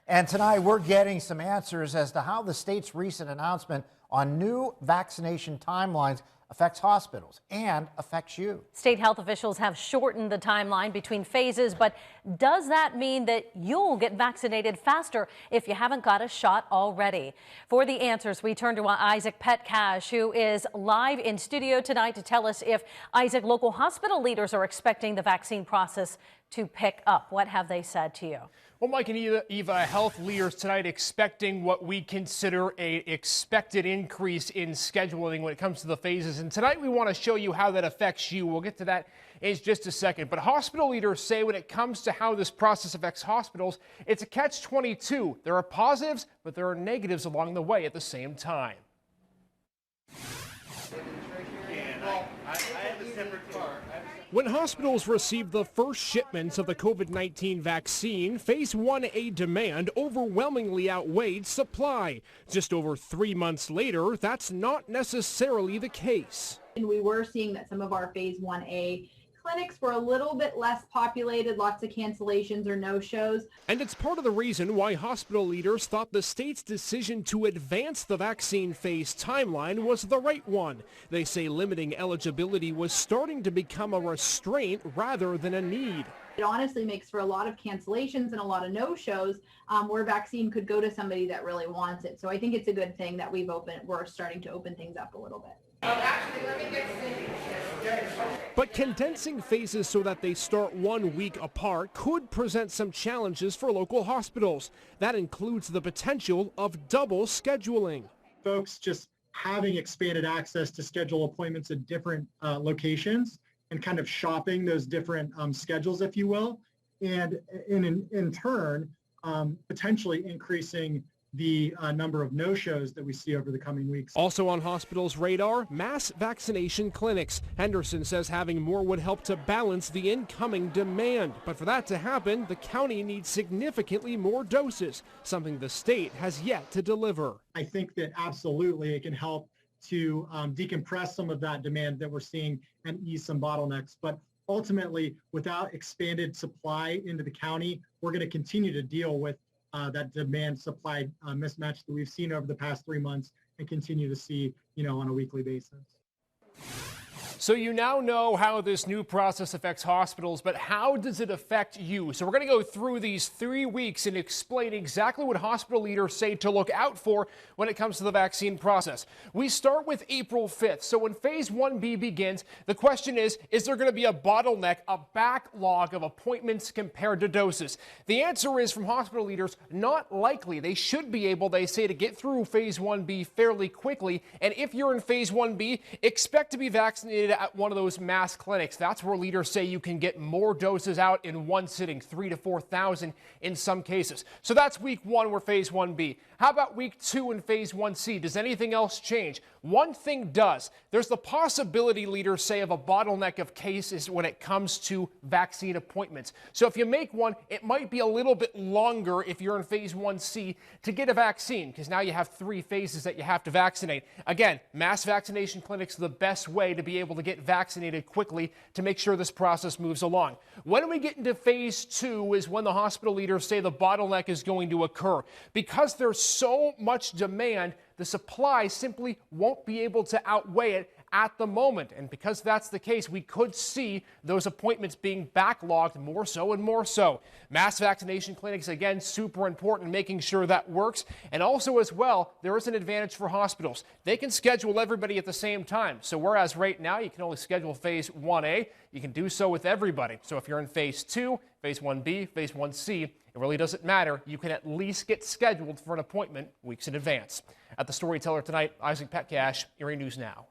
And tonight we're getting some answers as to how the state's recent announcement on new vaccination timelines affects hospitals and affects you. State health officials have shortened the timeline between phases, but does that mean that you'll get vaccinated faster if you haven't got a shot already? For the answers, we turn to Isaac Petcash, who is live in studio tonight to tell us if, Isaac, local hospital leaders are expecting the vaccine process to pick up. What have they said to you? Well, Mike and Eva, health leaders tonight expecting what we consider an expected increase in scheduling when it comes to the phases. And tonight we want to show you how that affects you. We'll get to that in just a second. But hospital leaders say when it comes to how this process affects hospitals, it's a catch-22. There are positives, but there are negatives along the way at the same time. When hospitals received the first shipments of the COVID-19 vaccine, Phase 1A demand overwhelmingly outweighed supply. Just over 3 months later, that's not necessarily the case. And we were seeing that some of our Phase 1A clinics were a little bit less populated, lots of cancellations or no-shows. And it's part of the reason why hospital leaders thought the state's decision to advance the vaccine phase timeline was the right one. They say limiting eligibility was starting to become a restraint rather than a need. It honestly makes for a lot of cancellations and a lot of no-shows where vaccine could go to somebody that really wants it. So I think it's a good thing that we're starting to open things up a little bit. But condensing phases so that they start 1 week apart could present some challenges for local hospitals. That includes the potential of double scheduling. Folks just having expanded access to schedule appointments at different locations and kind of shopping those different schedules, if you will, and in turn, potentially increasing the number of no-shows that we see over the coming weeks. Also on hospitals' radar, mass vaccination clinics. Henderson says having more would help to balance the incoming demand. But for that to happen, the county needs significantly more doses, something the state has yet to deliver. I think that absolutely it can help to decompress some of that demand that we're seeing and ease some bottlenecks. But ultimately, without expanded supply into the county, we're going to continue to deal with that demand-supply mismatch that we've seen over the past 3 months and continue to see, on a weekly basis. So you now know how this new process affects hospitals, but how does it affect you? So we're going to go through these 3 weeks and explain exactly what hospital leaders say to look out for when it comes to the vaccine process. We start with April 5th. So when Phase 1B begins, the question is there going to be a bottleneck, a backlog of appointments compared to doses? The answer is, from hospital leaders, not likely. They should be able, they say, to get through Phase 1B fairly quickly. And if you're in Phase 1B, expect to be vaccinated at one of those mass clinics. That's where leaders say you can get more doses out in one sitting, 3,000 to 4,000 in some cases. So that's week 1, we're Phase 1B. How about week 2 and Phase 1C? Does anything else change? One thing does. There's the possibility, leaders say, of a bottleneck of cases when it comes to vaccine appointments. So if you make one, it might be a little bit longer if you're in Phase 1C to get a vaccine, because now you have 3 phases that you have to vaccinate. Again, mass vaccination clinics are the best way to be able to get vaccinated quickly to make sure this process moves along. When we get into Phase 2 is when the hospital leaders say the bottleneck is going to occur. Because there's so much demand, the supply simply won't be able to outweigh it at the moment. And because that's the case, we could see those appointments being backlogged more so and more so. Mass vaccination clinics, again, super important, making sure that works. And also as well, there is an advantage for hospitals. They can schedule everybody at the same time. So whereas right now you can only schedule Phase 1A, you can do so with everybody. So if you're in Phase 2, Phase 1B, Phase 1C, it really doesn't matter. You can at least get scheduled for an appointment weeks in advance. At the Storyteller tonight, Isaac Petcash, Erie News Now.